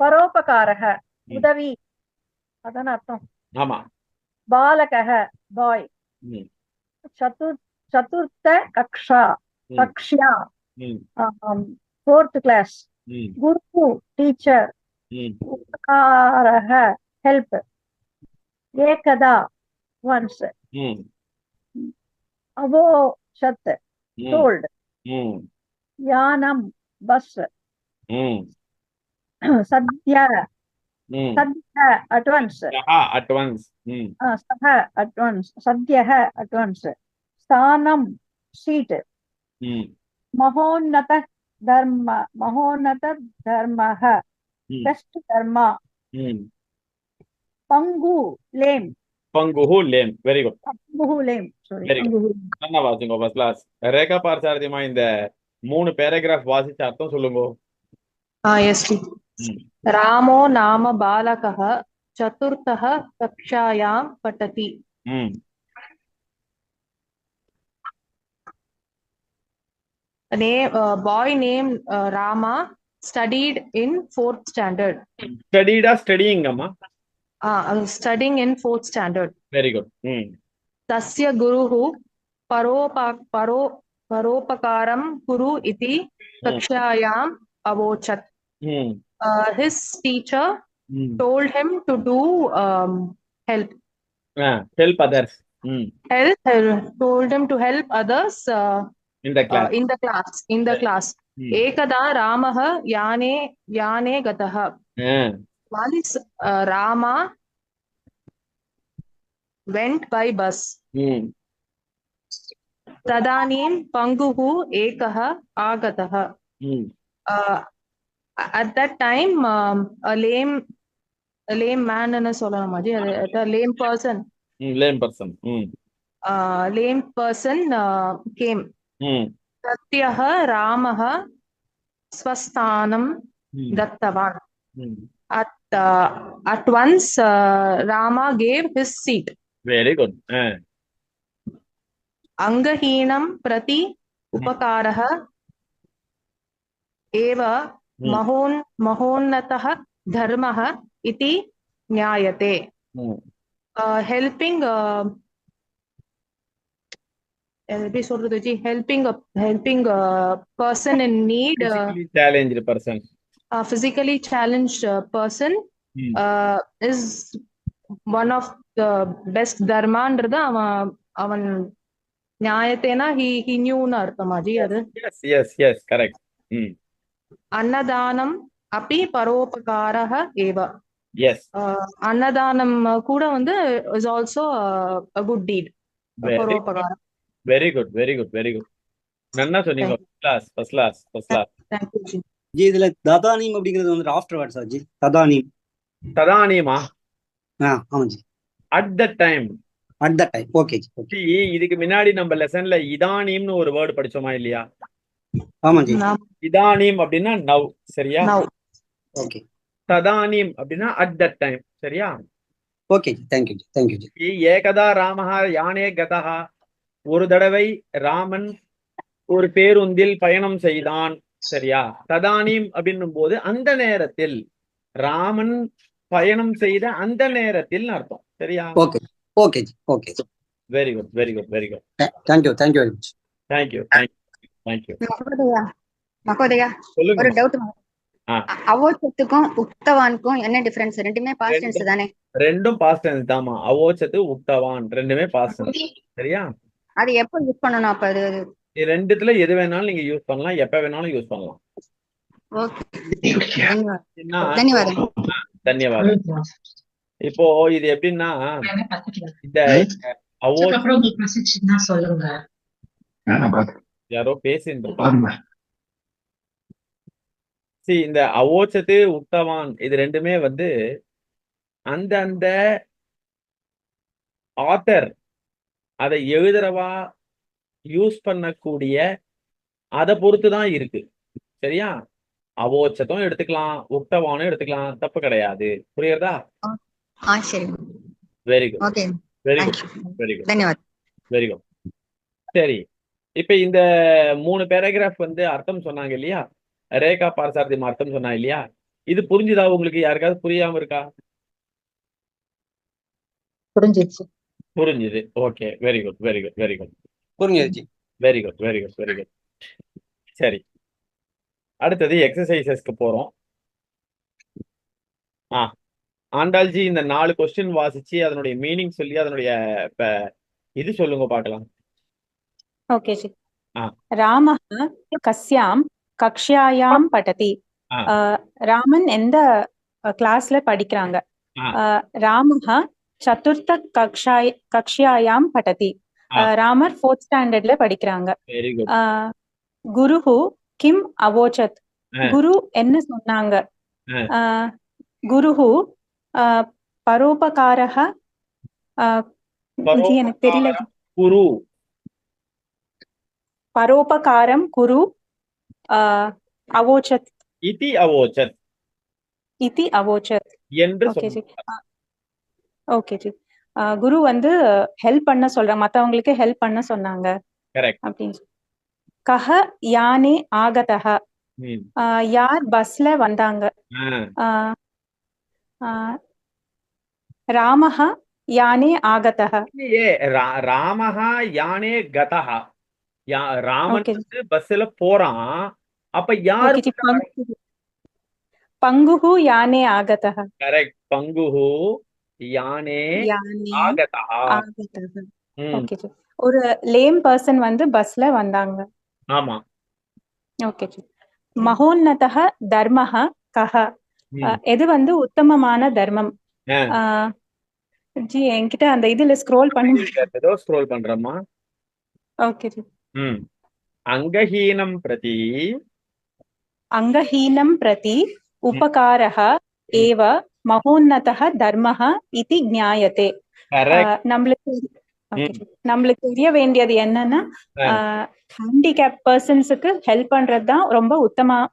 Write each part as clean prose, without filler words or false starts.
பரோபகாரக ம். உதவி, அதான அர்த்தம். ஆமா. பாலகக பாய், ம். சதுர் சதுர்த்த கக்ஷா ம். கக்ஷ்யா ம். Fourth class. ம். குரு டீச்சர். ம். உபகாரக ஹெல்ப். ஏகதா ஒன்ஸ். ம். அவோஷத் ம். டோல்ட். ம். யானம் பஸ். ம். சத்ய ம். சத்ய அட்வான்ஸ். அட்வான்ஸ். ம். சக அட்வான்ஸ். சத்யக அட்வான்ஸ். ஸ்தானம் சீட். ம். மகோன்னத தர்ம மகோன்னத தர்மஹ ம். பெஸ்ட் தர்மா. ம். பங்கு லேம். பங்குஹு லேம். Very good. பங்குஹு லேம் சாரி வெரி குட். பங்குஹு. நல்லா வாசிங்க ஃபர்ஸ்ட் கிளாஸ். ரேகா பார்சாரதிமா இந்த 3 பேராகிராஃப் வாசிச்ச அர்த்தம் சொல்லுங்க. यस् जी। ம். रामो नाम बालकः चतुर्थः कक्षायां पठति। ம். Boy named Rama studied in 4th standard. ஸ்டடிடா ஸ்டடியிங் அம்மா. Studying in 4th standard. Very good. ம். तस्य गुरुः परोपकारं कुरु इति कक्षायाम् अवोचत्. ம். His teacher ம். told him to do help. Help others. ம். Told him to help others இந்த கிளாஸ். in the class. एकदा रामः याने गतः. Once Rama went by bus. तदानीं पङ्गुः एकः आगतः. At that time a lame man என்ன சொல்லணுமா G? a lame person. Lame person came. सत्यः रामः स्वस्थानं दत्तवान्. At once Rama gave his seat. Very good. अंगहीनं प्रति उपकारः एव महोन्नतः धर्मः इति ज्ञायते. Helping helping a person in need, physically challenged person is one of the best dharmaன்றது அவன் ஞாயத்தேனா he knew னு அர்த்தமா ஜி அது? yes correct. अन्नदानम् अपि परोपकारः एव. yes. अन्नदाனம் கூட வந்து is also a good deed. பரோபகாரம். very good நன்னா சொன்னீங்க. first class. thank you G. G இதுல ததானீம் அப்படிங்கிறது வந்து ஆஃப்டர் வேர்ட்ஸ் ஜி? ததானீமா? ஆமா G. at that time. Okay G. இதுக்கு முன்னாடி நம்ம லெசன்ல இதானீம்னு ஒரு வேர்ட் படிச்சோமா இல்லையா? ஆமா ஜி. இதானீம் அப்படின்னா நவ். சரியா? ஓகே. ததானீம் அப்படின்னா at that time. சரியா? ஓகே ஜி. thank you ஜி. ஏகதா ராமஹ யானே கதஹ. ஒரு தடவை ராமன் ஒரு பேருந்தில் பயணம் செய்தான். சரியா? ததானீம் அப்படின்னும் போது அந்த நேரத்தில், ராமன் பயணம் செய்த அந்த நேரத்தில் அர்த்தம். சரியா? Okay G. Very good. thank you very much. thank you. Mahodaya, ஒரு டவுட். அவோச்சத்துக்கும் உக்தவானுக்கும் என்ன டிஃபரன்ஸ்? ரெண்டுமே பாஸ்ட் டென்ஸ் தானே? ரெண்டும் பாஸ்ட் டென்ஸ் தாமா. அவோச்சத்து உக்தவான் ரெண்டுமே பாஸ்ட் டென்ஸ். சரியா? அது எப்போ யூஸ் பண்ணனும்? அப்ப அது ரெண்டுத்துல எது வேணாலும் நீங்க யூஸ் பண்ணலாம், எப்ப வேணாலும் யூஸ் பண்ணலாம். ஓகே, தன்யவாதம். இப்போ இது எப்படின்னா, இந்த யாரோ பேசிட்டு இந்த அவோச்சத்து உக்தவான் இது ரெண்டுமே வந்து அந்த ஆத்தர் அதை எழுதுறவா யூஸ் பண்ணக்கூடிய அதை பொறுத்துதான் இருக்கு. சரியா? அவோச்சத்தும் எடுத்துக்கலாம், உக்தவானும் எடுத்துக்கலாம், தப்பு கிடையாது. புரியுறதா? Very good. சரி, இப்ப இந்த 3 பேராகிராஃப் வந்து அர்த்தம் சொன்னாங்க இல்லையா? ரேகா பார்சாரதி அர்த்தம் சொன்னா இல்லையா? இது புரிஞ்சுதா உங்களுக்கு? யாருக்காவது புரியாம இருக்கா? புரிஞ்சிருச்சு. புரிஞ்சுது. Okay, very good, very good, very good, புரிஞ்சுது ஜி. Very good, very good, very good. சரி, அடுத்தது எக்ஸசைசஸ்க்கு போறோம். ஆண்டாள்ஜி இந்த 4 கொஸ்டின் வாசிச்சு அதனுடைய மீனிங் சொல்லி அதனுடைய இது சொல்லுங்க பார்க்கலாம். ओके जी। ஆ. रामः कस्यां कक्ष्यायां पठति? ஆ. ராமன் எந்த கிளாஸ்ல படிக்கிறாங்க? ஆ. ராமः சதுர்த்த கக்ஷ்யாயாம் பठति. ஆ. ராமர் 4th ஸ்டாண்டர்ட்ல படிக்கிறாங்க. Very good. குருஹு கிம் அவோச்சத்? ஆ. குரு என்ன சொன்னாங்க? ஆ. குருஹு பரோபகாரः. இது எனக்கு தெரியல. குரு பரோபகாரம் குரு அவோச்சத் இதி அவோச்சத் இதி அவோச்சத் என்று ஓகே ஜி. சொன்னார். ஓகே ஜி. குரு வந்து ஹெல்ப் பண்ண சொல்றாங்க, மத்தவங்களுக்கு ஹெல்ப் பண்ண சொன்னாங்க கரெக்ட். அப்படின்னு சொல்லி. கஹ யானே ஆகதஹ? யார் பஸ்ல வந்தாங்க? ராமஹ யானே ஆகதஹ? ராமஹ யானே கதஹ. ராமன் ஓகே. வந்து பஸ்ல போறான். அப்ப யார்? Okay G. பங்குஹு யானே ஆகதஹ? கரெக்ட். பங்குஹு யானே யானே ஆகதஹ. ஆகதஹ. Okay G. ஒரு லேம் பர்சன் வந்து பஸ்ல வந்தாங்க. ஆமா. ஓகே ஜி. மகோன்னதஹ தர்மஹ கஹ? எது வந்து உத்தமமான தர்மம்? ஜி என்கிட்ட அந்த இதுல ஸ்க்ரோல் பண்ணுங்க. ஏதோ ஸ்க்ரோல் பண்றேம்மா. ஓகே ஜி. அங்கஹீனம் பிரதி அங்கஹீனம் பிரதி உபகாரஹ ஏவ மகோன்னதஹ தர்மஹ இதி ஞாயதே. நம்மளுக்கு தெரிய வேண்டியது என்னன்னா, ஹேண்டிகேப் பர்சன்ஸுக்கு ஹெல்ப் பண்றதுதான் ரொம்ப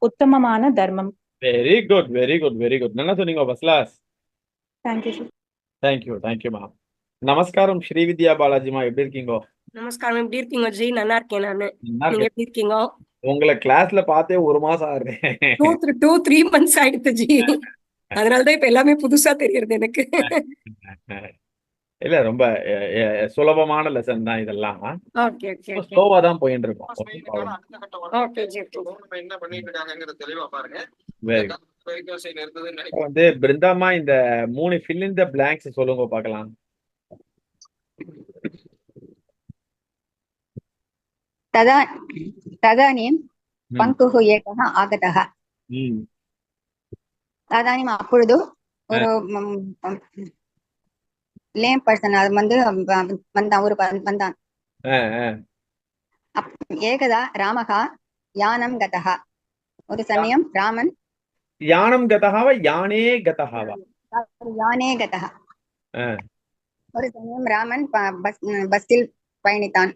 உத்தமமான தர்மம். Very good, very good, very good. நல்லா சொன்னீங்க first class. Thank you ji. Thank you, thank you ma'am. நமஸ்காரம் ஸ்ரீவித்யா பாலாஜிமா, எப்படி இருக்கீங்க? நமஸ்காரம், எப்படி இருக்கீங்க ஜி? நல்லா இருக்கேன் நானு. நீங்க எப்படி இருக்கீங்க? உங்களை கிளாஸ்ல பார்த்தே 1 மாசம் ஆகுது. 2-3 months ஆயிடுச்சு ஜி. அதனாலதான் இப்ப எல்லாமே புதுசா தெரியுது எனக்கு. இல்ல, ரொம்ப சுலபமான லெசன் தான் இதெல்லாம். Okay okay okay. ஸ்லோவா தான் போயிட்டு இருக்கோம். Okay G. என்ன பண்ணிட்டு இருக்காங்கங்கறத தெளிவா பாருங்க. வந்து பிருந்தாமா இந்த 3 fill in the blanks சொல்லுங்க பார்க்கலாம். ததானீம் பங்குஹு ஏகஹ ஆகதஹ. ததானீம் அப்பொழுது ஒரு லேம் பர்சன் அது வந்து வந்தான், ஒரு வந்தான். ஏகதா ராமஹா யானம் கதஹ. ஒரு சமயம் ராமன் யானம் கதஹாவா யானே கதஹாவா? யானே கதஹ. ஒரு சமயம் ராமன் பஸ்ஸில் பயணித்தான்,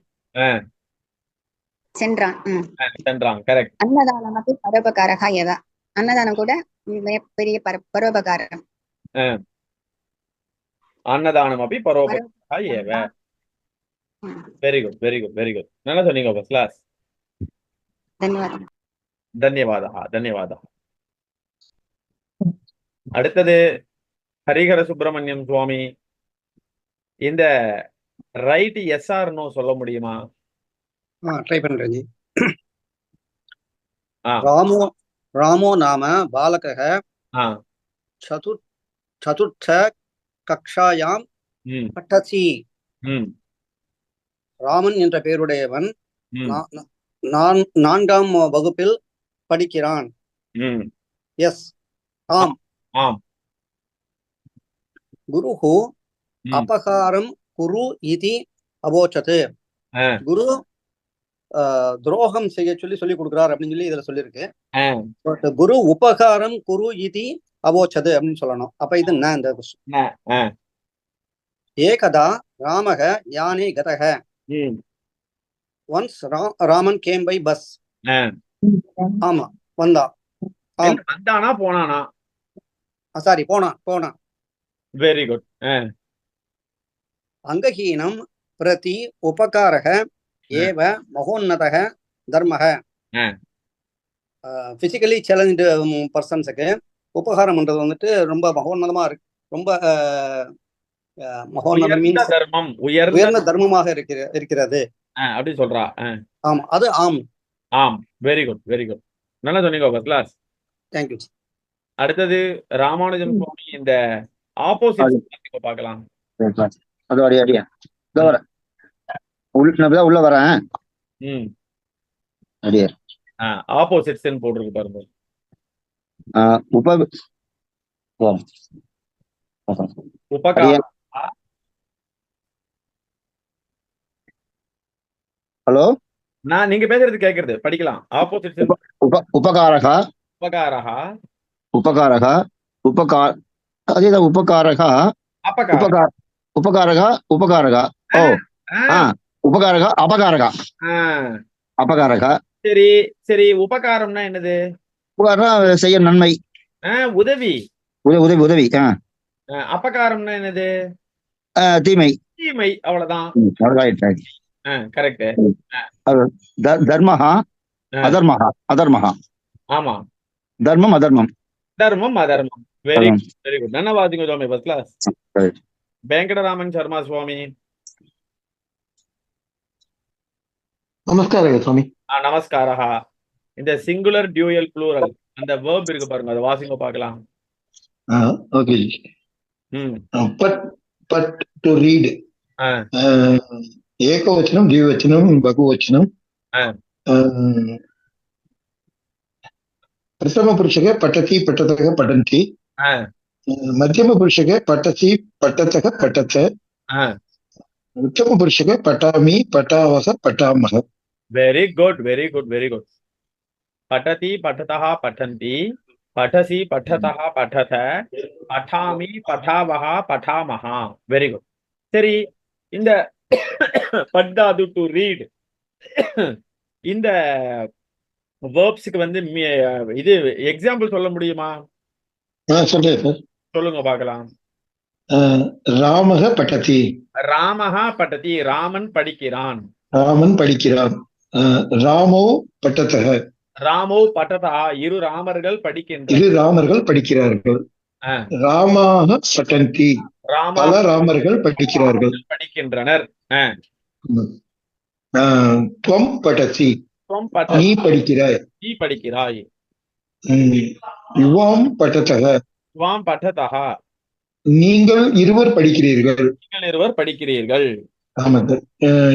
சென்றான். கரெக்ட். அன்னதானம் அப்படி பரோபகாரஹ ஏவ. அன்னதானம் கூட பெரிய பரோபகாரம். அன்னதானம் அப்படி பரோபகாரஹ ஏவ. Very good, very good, very good. நல்லா சொன்னீங்க ஃபர்ஸ்ட் கிளாஸ். தன்யவாதம். தன்யவாதா, தன்யவாதா. அடுத்தது ஹரிஹர சுப்பிரமணியம் சுவாமி, இந்த ரைட் எஸ் ஆர் நோ சொல்ல முடியுமா? ட்ரை பண்றேன் ஜி. ராமோ நாம பாலகः சதுர்த்த கக்ஷாயாம் பட்டசி. ராமன் என்ற பெயருடையவன் 4ஆம் வகுப்பில் படிக்கிறான். எஸ், ஆம். குருஹு அபகாரம் குரு இதி அவோச்சது. குரு துரோகம் செய்ய சொல்லி கொடுக்கிறார் அப்படின்னு சொல்லி இதுல சொல்லியிருக்கு. குரு உபகாரம் குரு இதி அவோச்சது அப்படின்னு சொல்லணும். அப்ப இது இந்த கொஸ்டின். ஏகதா ராமக யானே கதக. Once Raman came by bus. ஆமா, வந்தா. வந்தானா போனானா? சாரி, போனான். Very good. அங்கஹீனம் பிரதி உபகாரக ஏவ மகோன்னதக தர்மக. பிசிக்கலி சேலஞ்ச்டு பர்சன்ஸுக்கு உபகாரம்ன்றது வந்துட்டு ரொம்ப மகோன்னதமா இருக்கு. ரொம்ப மகோன்னதம் உயர்ந்த மீன்ஸ் தர்மம், உயர்ந்த உயர்ந்த தர்மமாக இருக்கிறது. அப்படி சொல்றா. ஆமா, அது ஆம். ஆம், வெரி குட், வெரி குட். நல்லா சொன்னீங்க ஃபர்ஸ்ட் கிளாஸ். தேங்க்யூ. அடுத்தது ராமானுஜம் சுவாமி இந்த ஆப்போசிட் பார்க்கலாம். அது அடியா உள்ள வரேன். அடியா ஆப்போசிட்ஸ் போட்டிருக்கு பாருங்க. உபகாரம். ஹலோ, நான் நீங்க பேசுறது கேக்குறது, படிக்கலாம். ஆப்போசிட் உபகாரகா உபகாரகா உபகாரகா அதேதான் உபகாரகா உபகாரகா உபகாரகா. ஓ உபகாரகா அபகாரகா அபகாரகா. சரி சரி, உபகாரம்னா என்னது? உபகாரம் செய்ய நன்மை, உதவி உதவி உதவி. அபகாரம்னா என்னது? தீமை தீமை, அவ்வளவுதான். கரெக்ட். தர்மஹா அதர்மஹா அதர்மஹா. ஆமா, தர்மம் அதர்மம் தர்மம் அதர்மம். Very very good. நன்னவாதிங்க சுவாமி ஃபர்ஸ்ட் கிளாஸ். வெங்கடராமன் சர்மா சுவாமி. நமஸ்காரம் சுவாமி. நமஸ்காரா. இந்த சிங்குலர் டியூயல் ப்ளூரல் அந்த வெர்ப் இருக்கு பாருங்க, அதை வாசிங்க பார்க்கலாம். ஓகே. பட் டு ரீட் ஏகவச்சனம், द्विवचனம், बहुवचனம். प्रथम पुरुषः पठति पठतः पठन्ति. मध्यम पुरुषः पठति पठतः पठत. उत्तम पुरुषः पठामि पठावः पठामः. Very good, very good, very good. पठति पठतः पठन्ति, पठसि पठतः पठत, पठामि पठावः पठामः. Very good. சரி, இந்த பட்டாது டு ரீட் இந்த வேர்ப்ஸ்க்கு வந்து இது எக்ஸாம்பிள் சொல்ல முடியுமா? சொல்றேன் சார். சொல்லுங்க பார்க்கலாம். ராமக பட்டதி. ராமஹ பட்டதி, ராமன் படிக்கிறான். ராமன் படிக்கிறான். ராமோ பட்டதः. ராமோ பட்டதா, இரு ராமர்கள் படிக்கின்றனர். இரு ராமர்கள் படிக்கிறார்கள். ராமாக பட்டந்தி, பல ராமர்கள் படிக்கிறார்கள் படிக்கின்றனர். துவம் பட்டசி, நீ படிக்கிறாய். நீ படிக்கிறாய். யுவாம் பட்டதः. யுவாம் பட்டதः, நீங்கள் இருவர் படிக்கிறீர்கள். நீங்கள் இருவர் படிக்கிறீர்கள். ஆமாங்க.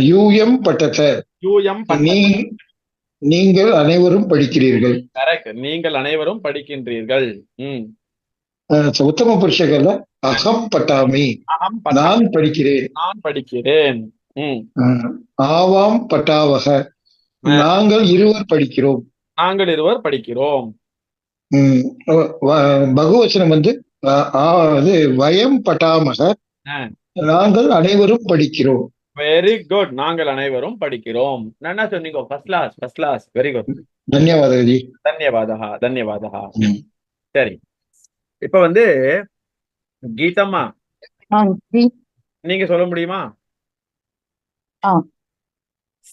யூஎம் பட்டத, யூஎம் நீங்கள் அனைவரும் படிக்கிறீர்கள். கரெக்ட், நீங்கள் அனைவரும் படிக்கின்றீர்கள். உத்தம புருஷகல்ல அகம் பட்டாமி, நான் படிக்கிறேன். நான் படிக்கிறேன். ஆவாம் பட்டாவக, நாங்கள் இருவர் படிக்கிறோம். நாங்கள் இருவர் படிக்கிறோம். பகுவச்சனம் வந்து வயம் பட்டாமக, நாங்கள் அனைவரும் படிக்கிறோம். வெரி குட், நாங்கள் அனைவரும் படிக்கிறோம். என்ன சொன்னீங்க? First class, first class. Very good. தன்யவாதா ஜி. தன்யவாதா, தன்யவாதா. சரி, இப்ப வந்து கீதம்மா, நீங்க சொல்ல முடியுமா?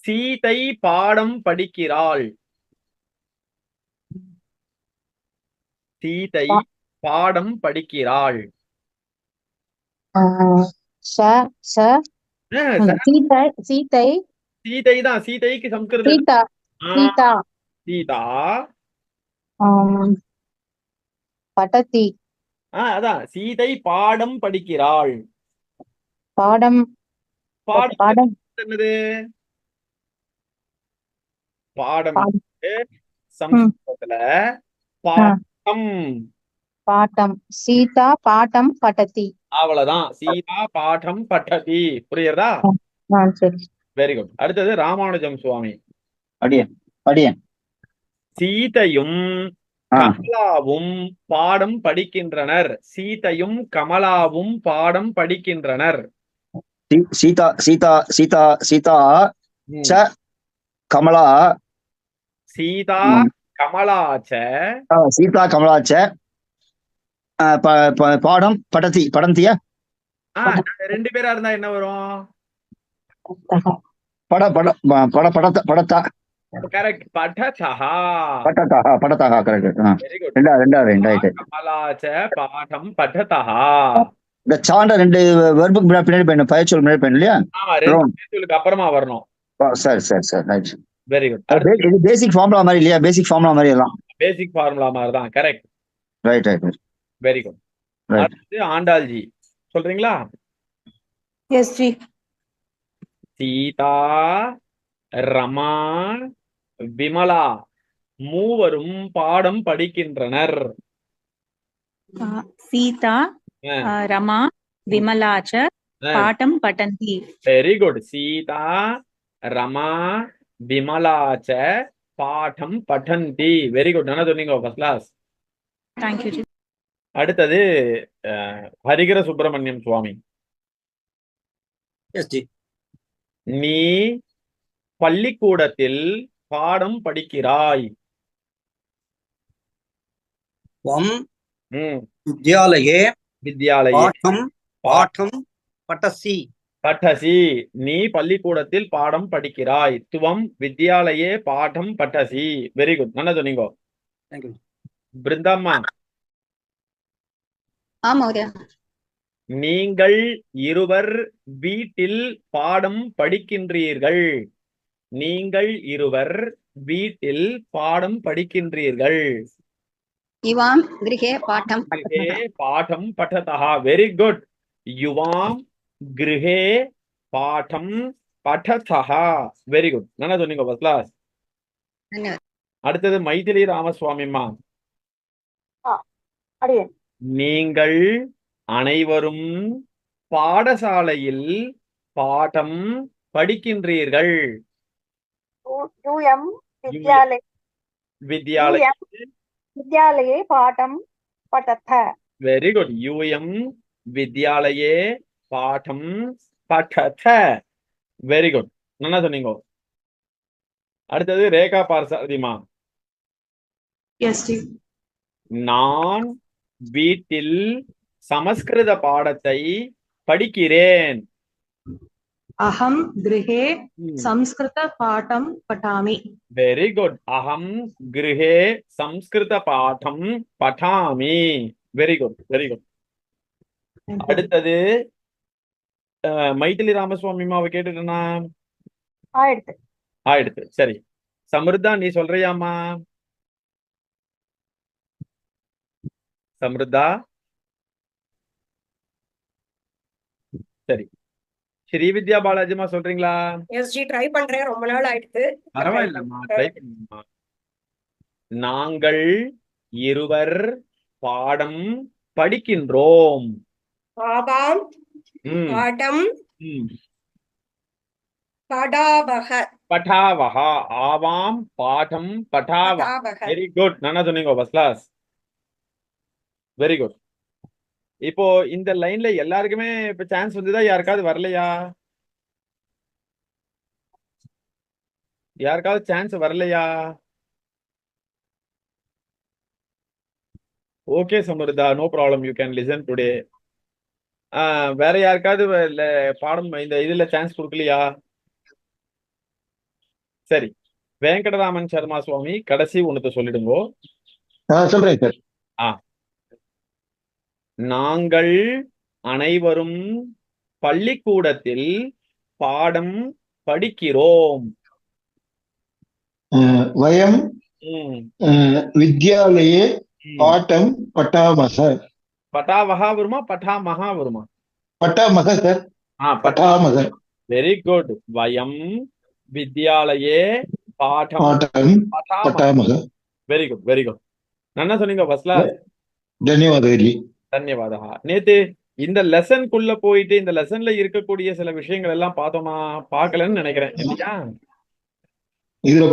சீதை பாடம் படிக்கிறாள். சீதை பாடம் படிக்கிறாள். சீதை தான், சீதைக்கு சம்ஸ்கிருதம் சீதா. பட்டதி. அதான், சீதை பாடம் படிக்கிறாள். பாடம் பாடம் என்னது? பாடம் சம்ஸ்கிருதத்துல பாடம். பாட்டம். சீதா பாட்டம் பட்டதி. அவ்வளவுதான், சீதா பாடம் பட்டதி. புரியுறதா? Very good. அடுத்தது ராமானுஜம் சுவாமி. சீதையும் கமலாவும் பாடம் படிக்கின்றனர். சீதையும் கமலாவும் பாடம் படிக்கின்றனர். சீதா சீதா சீதா சீதா ச கமலா. சீதா கமலாச்ச. சீதா கமலாச்ச பாடம் படத்தி படந்தியா. ரெண்டு பேரா இருந்தா என்ன வரும்? பட பட பட படத்தா படத்தா. கரெக்ட். படதஹா. படதஹா கரெக்ட். Very good. ரெண்டாயிட்டு. கமலாச்ச பாடம் படதஹா. இந்த சாண்ட 2 வெர்புக்கு பின்னாடி போயிடணும், பயச்சொல் முன்னாடி போயிடணும் இல்லையா? ஆமா, 2 பேச்சுக்கு அப்புறமா வரணும். சரி ரைட். Very good. இது பேசிக் ஃபார்முலா மாதிரி இல்லையா? பேசிக் ஃபார்முலா மாதிரி எல்லாம் பேசிக் ஃபார்முலா மாதிரி தான். கரெக்ட். ரைட். Very good. அடுத்து ஆண்டாள்ஜி சொல்றீங்களா? எஸ் ஜி. சீதா, ரமா, விமலா மூவரும் பாடம் படிக்கின்றனர். சீதா, ரமா, விமலாச்ச பாடம் பட்டந்தி. Very good. சீதா, ரமா, விமலாச்ச பாடம் பட்டந்தி. Very good. நல்லா சொன்னீங்க. First class. தேங்க்யூ ஜி. அடுத்தது ஹரிகர சுப்பிரமணியம் சுவாமி. எஸ் ஜி. நீ பள்ளிக்கூடத்தில் பாடம் படிக்கிறாய். त्वं विद्यालये पाठं पठसि. நீ பள்ளிக்கூடத்தில் பாடம் படிக்கிறாய். துவம் வித்யாலயே பாடம் பட்டசி. Very good. நல்லா சொன்னீங்க. தேங்க்யூ. பிருந்தாம்மா. மहोदय. நீங்கள் இருவர் வீட்டில் பாடம் படிக்கின்றீர்கள். நீங்கள் இருவர் வீட்டில் பாடம் படிக்கின்றீர்கள். युवां गृहे पाठं பாடம் பठतः. Very good. யுவாம் கிருஹே பாடம் பठतः. Very good. நல்லா சொன்னீங்க. First class. அடுத்தது மைதிலி ராமசுவாமிம்மா. நீங்கள் அனைவரும் பாடசாலையில் பாடம் படிக்கின்றீர்கள். विद्यालये पाठं पठथ. Very good. யூஎம் வித்யாலயே பாடம் பठथ. Very good. நல்லா சொன்னீங்க. அடுத்தது ரேகா பார்சாதிமா. S G. நான் வீட்டில் சமஸ்கிருத பாடத்தை படிக்கிறேன். அஹம் கிருஹே சம்ஸ்கிருத பாடம் பட்டாமி. Very good. அஹம் கிருஹே சம்ஸ்கிருத பாடம் பட்டாமி. Very good. Very good. அடுத்தது மைதிலி ராமசுவாமிமாவை கேட்டுட்டேனா? ஆயிடுத்து. சரி. சமிருத்தா நீ சொல்றியாமா? சமிருத்தா. சரி. ஸ்ரீவித்யா பாலாஜிமா சொல்றீங்களா? Yes G. ட்ரை பண்றேன். ரொம்ப நாள் ஆயிடுத்து. பரவாயில்லம்மா, ட்ரை பண்ணுமா. நாங்கள் இருவர் பாடம் படிக்கின்றோம். ஆவாம் பாடம் படாவஹ. பட்டாவஹ. ஆவாம் பாடம் பட்டாவஹ. Very good. நல்லா சொன்னீங்க. First class. Very good. இப்போ இந்த லைன்ல எல்லாருக்குமே இப்ப சான்ஸ் வந்துதா? யாருக்காவது வரலையா? யாருக்காவது சான்ஸ் வரலையா? Okay Samritha, no problem. You can listen today. வேற யாருக்காவது பாடம் இந்த இதுல சான்ஸ் கொடுக்கலையா? சரி. வெங்கடராமன் சர்மா சுவாமி கடைசி ஒண்ணுத்த சொல்லிடுங்கோ. சொல்றேன் சார். நாங்கள் அனைவரும் பள்ளிக்கூடத்தில் பாடம் படிக்கிறோம். வயம் வித்யாலயே பாடம் பட்டாமஹ. பட்டாவஹா வருமா பட்டாமஹா வருமா? பட்டாமஹ சார். பட்டாமஹ. Very good. வயம் வித்யாலயே பாடம் பட்டாமஹ. Very good. Very good. நல்லா சொன்னீங்க. First class. தன்யவாதா. நேத்து இந்த லெசனுக்குள்ள போயிட்டு இந்த லெசன்ல இருக்கக்கூடிய சில விஷயங்கள் எல்லாம் பார்த்தோமா? பார்க்கலன்னு நினைக்கிறேன் இல்லையா? இதுல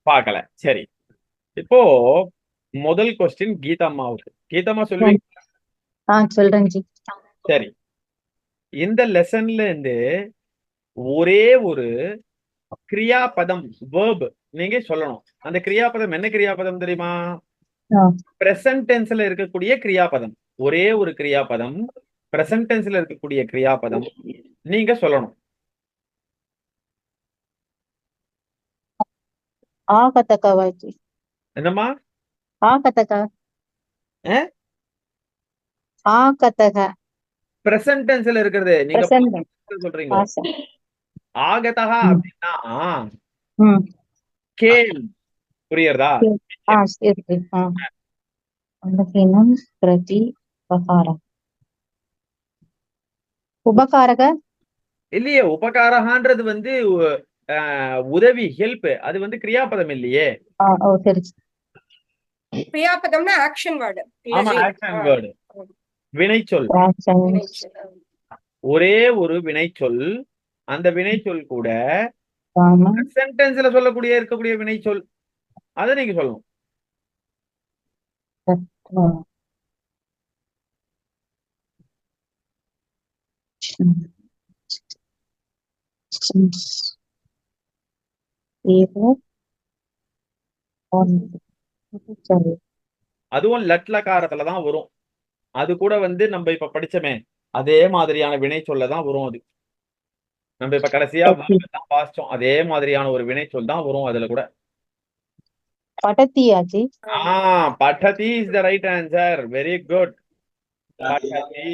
பார்க்கல. சரி. இப்போ முதல் கொஸ்டின் கீதாம்மாவுக்கு. கீதாம்மா சொல்லுவீங்க? சொல்றேன் ஜி. சரி. இந்த லெசன்ல இருந்து ஒரே ஒரு கிரியாபதம் வேர்ப் நீங்க சொல்லணும். அந்த கிரியாபதம் என்ன கிரியாபதம் தெரியுமா? பிரசன்ட் டென்ஸ்ல இருக்கக்கூடிய கிரியாபதம். ஒரே ஒரு கிரியாபதம், பிரசன்ட் டென்ஸ்ல இருக்கக்கூடிய கிரியாபதம் நீங்க சொல்லணும். ஆகத்தக்கவாச்சு. என்னம்மா? ஆகத்தக்க. ஆ? ஆகத்தக. பிரசன்ட் டென்ஸ்ல இருக்கிறது. நீங்க பிரசன்ட். சொல்றீங்க. ஆகதஹா அப்படின்னா ம். கேள். புரியுறதா? சரி. அன்னஹீனம் பிரதி உபகாரம். உபகாரக. இல்லையே, உபகாரகான்றது வந்து உதவி, ஹெல்ப். அது வந்து கிரியாபதம் இல்லையே. ஓ சரி. கிரியாபதம்னா ஆக்ஷன் வேர்டு. ஆமா, ஆக்ஷன் வேர்டு. வினைச்சொல். ஒரே ஒரு வினைச்சொல். அந்த வினைச்சொல் கூட சென்டென்ஸ்ல இருக்கக்கூடிய வினைச்சொல். அதை நீங்க சொல்லணும். அதுவும் லட்லகாரத்துல தான் வரும். அது கூட வந்து நம்ம இப்ப படிச்சோமே அதே மாதிரியான வினை சொல்லதான் வரும். அது நம்ம இப்ப கடைசியா வாசிச்சோம். அதே மாதிரியான ஒரு வினை சொல் தான் வரும் அதுல கூட. படத்தியாச்சி. படதி is the right answer. Very good. படதி.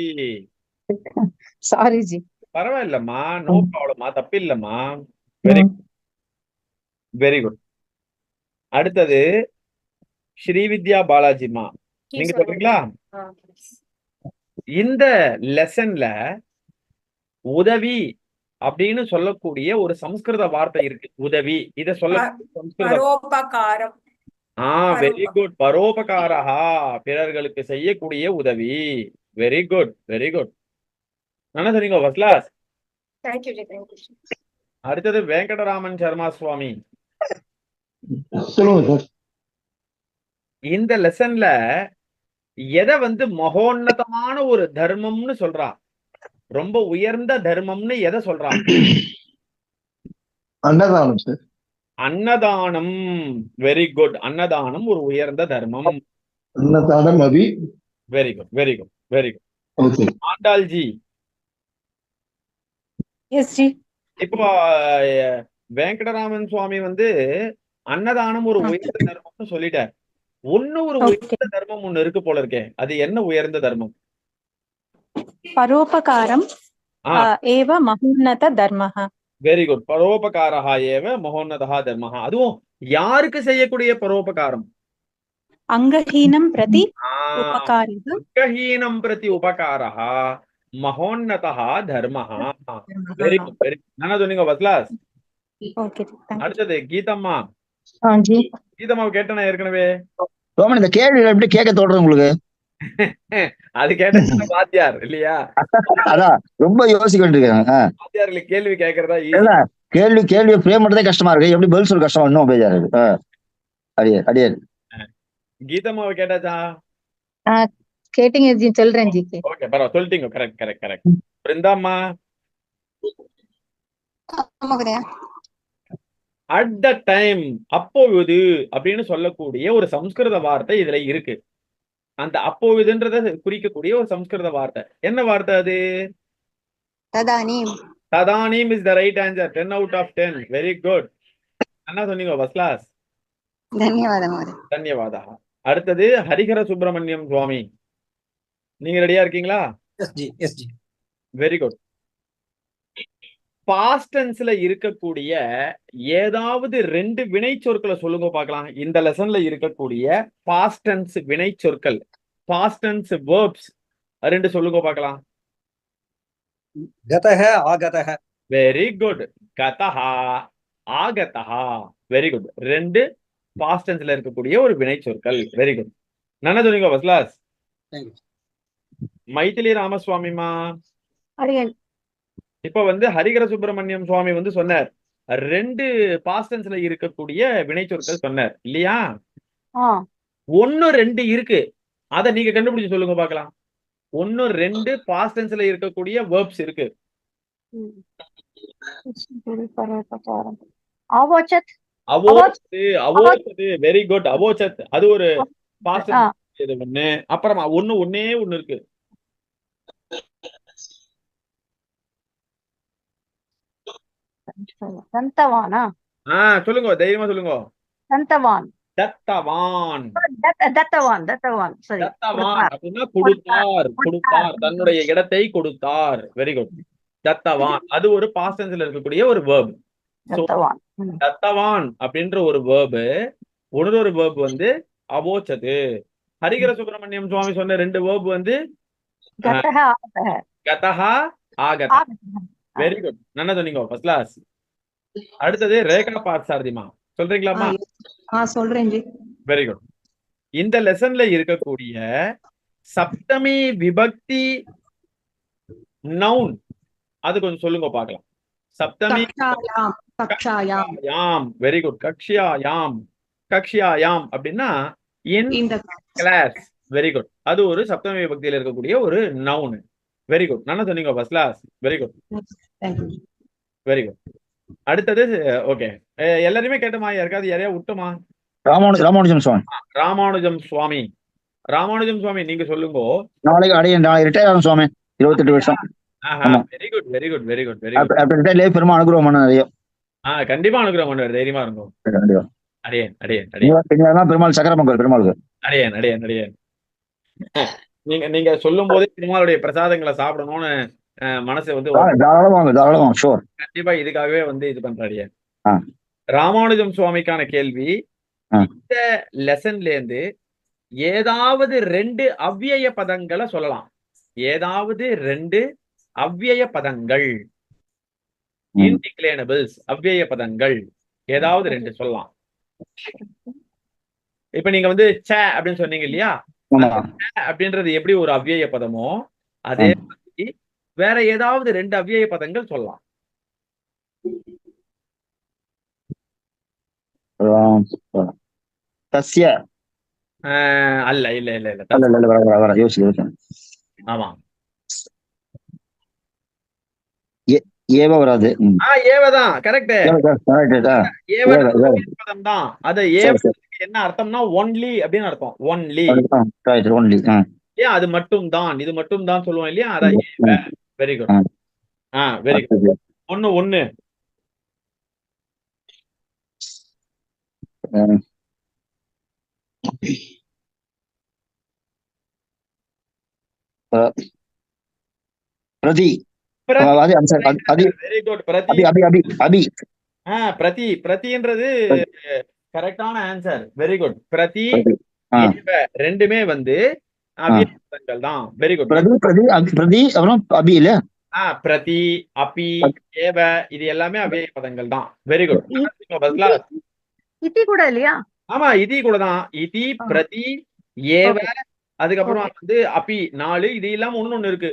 சாரி ஜி. பரவாயில்லம்மா, நோ ப்ராப்ளமா, தப்பு இல்லம்மா. Very very good. அடுத்தது ஸ்ரீவித்யா பாலாஜிமா, நீங்க சொல்றீங்களா? இந்த லெசன்ல உதவி அப்படின்னு சொல்லக்கூடிய ஒரு சம்ஸ்கிருத வார்த்தை இருக்கு. உதவி. இத சொல்ல பரோபகாரம். Very good. பரோபகாரஹா, பிறர்களுக்கு செய்யக்கூடிய உதவி. Very good, very good. என்ன சொன்னீங்க first class? Thank you, thank you. அடுத்தது வெங்கடராமன் சர்மா சுவாமி. சொல்லுங்க சார். இந்த லெசன்ல எதை வந்து மகோன்னதமான ஒரு தர்மம்னு சொல்றா? ரொம்ப உயர்ந்த தர்மம்னு எதை சொல்றா? அன்னதானம் சார். அன்னதானம். Very good. அன்னதானம் ஒரு உயர்ந்த தர்மம். அன்னதானம் அபி. Very good, very good, very good. Okay. Andalji. Yes ஜி. இப்போ வெங்கடராமன் சுவாமி வந்து அன்னதானம் ஒரு உயர்ந்த தர்மம்னு சொல்லிட்டார். ஒரு உயர்ந்த தர்மம் ஒண்ணு இருக்கு போல இருக்கே. அது என்ன உயர்ந்த தர்மம்? பரோபகாரம் ஏவ மகோன்னத தர்மஹ. Very good. பரோபகாரஹா ஏவ மகோன்னதஹா தர்மஹ. அதுவும் யாருக்கு செய்யக்கூடிய பரோபகாரம்? அங்கஹீனம் பிரதி உபகாரः. அங்கஹீனம் பிரதி உபகாரஹ மகோன்னதஹ தர்மஹ. Very good, very good. என்ன சொன்னீங்க ஃபர்ஸ்ட் கிளாஸ்? ஓகே. அடுத்தது கீதம்மா. ஜி. கீதம்மாவை கேட்டேனா ஏற்கனவே? ரோமன், இந்த கேள்வி எப்படி கேட்க தோடுறது உங்களுக்கு? அது கேட்ட வாத்தியார் இல்லையா? அதான் ரொம்ப யோசிக்க வேண்டியிருக்காங்க. வாத்தியார்ல கேள்வி கேட்கறதா கேள்வி ஃப்ரேம் பண்றதே கஷ்டமா இருக்கு. எப்படி பதில் சொல்ல கஷ்டமா இன்னும் பேஜா இருக்கு. அடியே கீதம்மாவை கேட்டாச்சா? கேட்டீங்க ஜி, சொல்றேன் ஜி. ஓகே, பரவாயில்ல, சொல்லிட்டீங்க. Correct correct correct. பிருந்தாம்மா. அட் த டைம், அப்பொழுது அப்படின்னு சொல்லக்கூடிய ஒரு சம்ஸ்கிருத வார்த்தை இதுல இருக்கு. அந்த அப்பொழுதுன்றத குறிக்கக்கூடிய ஒரு சம்ஸ்கிருத வார்த்தை. என்ன வார்த்தை அது? ததானீம். ததானீம் is the right answer. 10 out of 10. Very good. என்ன சொன்னீங்க ஃபர்ஸ்ட் கிளாஸ்? தன்யவாதா. அடுத்தது ஹரிஹர சுப்பிரமணியம் சுவாமி, நீங்க ரெடியா இருக்கீங்களா? Very good. பாஸ்ட் டென்ஸ்ல இருக்கக்கூடிய ஏதாவது 2 வினை சொற்களை சொல்லுங்க பார்க்கலாம். இந்த லெசன்ல இருக்கக்கூடிய பாஸ்ட் டென்ஸ் வினை சொற்கள், பாஸ்ட் டென்ஸ் வெர்ப்ஸ் 2 சொல்லுங்க பார்க்கலாம். கதஹ ஆகதஹ. Very good. கதஹ ஆகதஹ. Very good. 2 பாஸ்ட் டென்ஸ்ல இருக்கக்கூடிய ஒரு வினை சொற்கள். Very good. என்ன சொன்னீங்க ஃபர்ஸ்ட் கிளாஸ்? மைதிலி ராமசுவாமிமா. இப்ப வந்து ஹரிஹர சுப்பிரமணியம் சுவாமி வந்து சொன்னார் 2 பாஸ்ட் டென்ஸ்ல இருக்கக்கூடிய வினை சொற்கள் சொன்னார் இல்லையா? 1 2 இருக்கு. அத நீங்க கண்டுபிடிச்சு சொல்லுங்க பார்க்கலாம். 1 2 பாஸ்ட் டென்ஸ்ல இருக்கக்கூடிய வெர்ப்ஸ் இருக்கு. அவோச்சத். அவோச்சத். Very good. அவோச்சத் அது ஒரு பாஸ்ட் டென்ஸ். இது ஒண்ணு. அப்புறமா ஒண்ணே ஒண்ணு இருக்கு. தந்தவானா. சொல்லுங்க, தைரியமா சொல்லுங்க. தந்தவான் தத்தவான். தத்தவான் சரி தத்தவான் அப்படின்னா கொடுத்தார், தன்னுடைய இடத்தை கொடுத்தார். Very good. தத்தவான் அது ஒரு பாஸ்ட் டென்ஸ்ல இருக்கக்கூடிய ஒரு வேர்ப். தத்தவான் தத்தவான் அப்படின்ற ஒரு வேர்பு, ஒரு வேர்ப் வந்து அவோச்சது. ஹரிகர சுப்பிரமணியம் சுவாமி சொன்ன 2 வேர்ப் வந்து கதஹ ஆகதஹ கதஹா ஆகதா. வெரி குட், நல்லா சொன்னீங்க, ஃபர்ஸ்ட் கிளாஸ். அடுத்தது ரேகா பார்சாரதிமா சொல்றீங்களாமா? சொல்றேன் ஜி. Very good. இந்த லெசன்ல இருக்கக்கூடிய சப்தமி விபக்தி நவுன் அது கொஞ்சம் சொல்லுங்க பார்க்கலாம். சப்தமி கக்ஷாயாம். Very good. கக்ஷியாயாம் அப்படின்னா இன் கிளாஸ். Very good. அது ஒரு சப்தமி விபக்தியில இருக்கக்கூடிய ஒரு நவுன். வெரி குட், நல்லா சொன்னீங்க first class. Very good, very good. அடுத்தது ஓகே, எல்லாருமே கேட்டமா? யாரையா விட்டுமா? ராமானுஜம் சுவாமி. ராமானுஜம் சுவாமி நீங்க சொல்லுங்க. நாளைக்கு ரிட்டையர் ஆகும் சுவாமி. 28 வருஷம். Very good, very good, very good, very good. பெருமா அனுகிரகம் பண்ண நிறைய. கண்டிப்பா அனுகிரகம் பண்ணுவார், தைரியமா இருக்கும். அடியேன் பெருமாள் சக்கரமங்கல் பெருமாளுக்கு. அடியேன். நீங்க சொல்லும் போதே பெருமாளுடைய பிரசாதங்களை சாப்பிடணும்னு மனசு வந்து தாராளமா ஷூர். கண்டிப்பா இதுக்காகவே வந்து இது பண்றாடியே. ராமானுஜம் சுவாமிக்கான கேள்வி, இந்த லெசன்ல இருந்து ஏதாவது 2 அவ்வியய பதங்களை சொல்லலாம். ஏதாவது 2 அவ்வியய பதங்கள், இன்டிக்ளேனபிள்ஸ், அவ்வியய பதங்கள் ஏதாவது 2 சொல்லலாம். இப்ப நீங்க வந்து ச அப்படின்னு சொன்னீங்க இல்லையா, அப்படின்றது எப்படி ஒரு அவ்வியய பதமோ அதே மாதிரி வேற ஏதாவது 2 அவ்வியய பதங்கள் சொல்லலாம். அல்ல, இல்ல. ஆமா, ஏவ வராது. ஏவதான் கரெக்ட். பதம் தான் அது. என்ன அர்த்தம்னா ஒன்லி அப்படின்னு அர்த்தம். ஒன்லி, ஏன் அது மட்டும் தான், இது மட்டும் தான் சொல்லுவோம் இல்லையா, அதான் ஏவ. Very good. Very good. ஒண்ணு பிரதி. Very good. பிரதின்றது கரெக்டான ஆன்சர். Very good. பிரதி ரெண்டுமே வந்து அவ்வியங்கள் தான். Very good. பிரதி அப்புறம் அபி இல்ல. பிரதி, அபி, ஏவ இது எல்லாமே அவ்விய பதங்கள் தான். Very good. இதி கூட இல்லையா? ஆமா, இதி கூட தான். இதி, பிரதி, ஏவ, அதுக்கப்புறம் வந்து அபி 4. இது இல்லாம ஒண்ணு இருக்கு.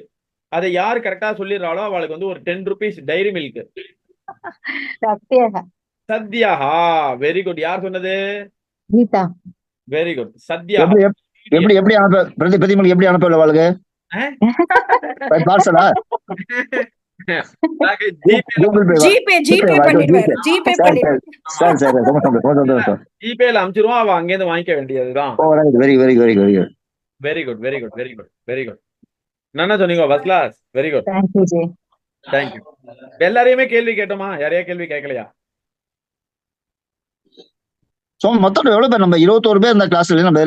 அதை யாரு கரெக்டா சொல்லிடுறாளோ அவளுக்கு வந்து ஒரு 10 ரூபீஸ் டைரி மில்க். சத்யாஹா. Very good. யார் சொன்னது? கீதா. Very good. சத்யா. எப்படி அனுப்ப பிரதிமலுக்கு எப்படி அனுப்பல அவளுக்கு? பார்சலா? ஜிபேல அனுப்பிச்சிருவோம், அவ அங்கேருந்து வாங்கிக்க வேண்டியதுதான். Very very very very good. Very good, very good, very good, very good. என்ன சொன்னீங்க first class? Very good. Thank you. எல்லாரையுமே கேள்வி கேட்டோமா? யாரையா கேள்வி கேட்கலையா? மொத்தம் எவ்வளவு பேர்? நம்ம 21 பேர் இந்த கிளாஸ்ல. நம்ம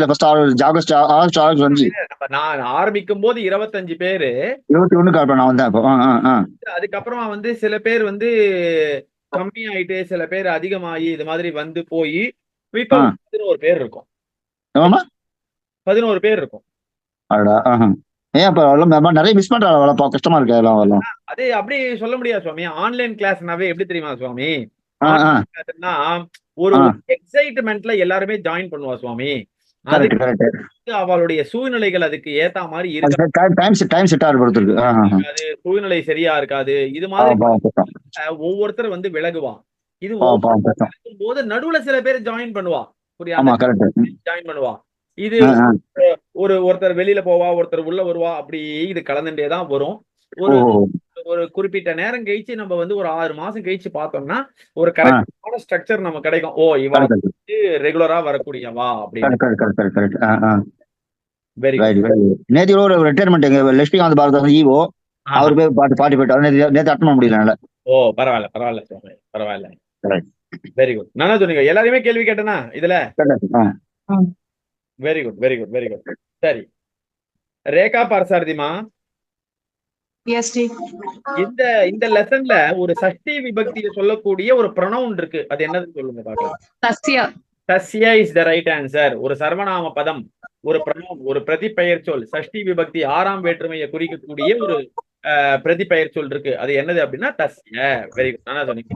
ஆகஸ்ட் 5. நான் ஆரம்பிக்கும் போது 25 பேரு. 21 கால் நான் வந்தேன். அதுக்கப்புறமா வந்து சில பேர் வந்து கம்மி ஆயிட்டு, சில பேர் அதிகமாயி இது மாதிரி வந்து போய் இப்ப 11 பேர் இருக்கும். 11 பேர் இருக்கும். ஏன் அப்ப நிறைய மிஸ் பண்றாங்க, கஷ்டமா இருக்கு எல்லாம். அதே அப்படி சொல்ல முடியாது சுவாமி. ஆன்லைன் கிளாஸ்னாவே எப்படி தெரியுமா சுவாமி, ஒரு எக்ஸைட்மெண்ட்ல எல்லாருமே ஜாயின் பண்ணுவா சுவாமி. அவளுடைய சூழ்நிலைகள் அதுக்கு ஏத்த மாதிரி இருக்கு. அது சூழ்நிலை சரியா இருக்காது. இது மாதிரி ஒவ்வொருத்தர் வந்து விலகுவா. இது போது நடுவுல சில பேர் ஜாயின் பண்ணுவா. ஜாயின் பண்ணுவா. இது ஒருத்தர் வெளியில போவா, ஒருத்தர் உள்ள வருவா. அப்படி இது கலந்துட்டேதான் வரும். ஒரு குறிப்பிட்ட நேரம் கழிச்சு நம்ம வந்து ஒரு 6 மாசம் கழிச்சு பார்த்தோம்னா ஒரு கரெக்டான ஸ்ட்ரக்சர் நமக்கு கிடைக்கும். ஓ, இவ ரெகுலரா வரக்கூடியவா அப்படின்னு. நேற்று ஒரு ரிட்டையர்மெண்ட் லட்சுமிகாந்த் பாரத ஈவோ அவர் போய் பாட்டு போயிட்டாரு. நேற்று அட்டன் பண்ண முடியல. ஓ, பரவாயில்ல சுவாமி, பரவாயில்ல. Very good. நானா சொன்னீங்க எல்லாரையுமே கேள்வி கேட்டனா இதுல? ஆ. Very good very good very good. சரி, ரேகா பார்சாரதிமா, எஸ் ஜி. இந்த இந்த லெசன்ல ஒரு சஷ்டி விபக்தியை சொல்லக்கூடிய ஒரு ப்ரொனவுன் இருக்கு, அது என்னதுன்னு சொல்லுங்க பார்க்கலாம். தஸ்ய. தஸ்ய இஸ் த ரைட் ஆன்சர். ஒரு சர்வநாம பதம், ஒரு ப்ரொனவுன், ஒரு பிரதிபெயர் சொல், சஷ்டி விபக்தி 6ஆம் வேற்றுமையை குறிக்கக்கூடிய ஒரு பிரதிபெயர் சொல் இருக்கு, அது என்னது அப்படின்னா தஸ்ய. Very good. நானா சொன்னீங்க.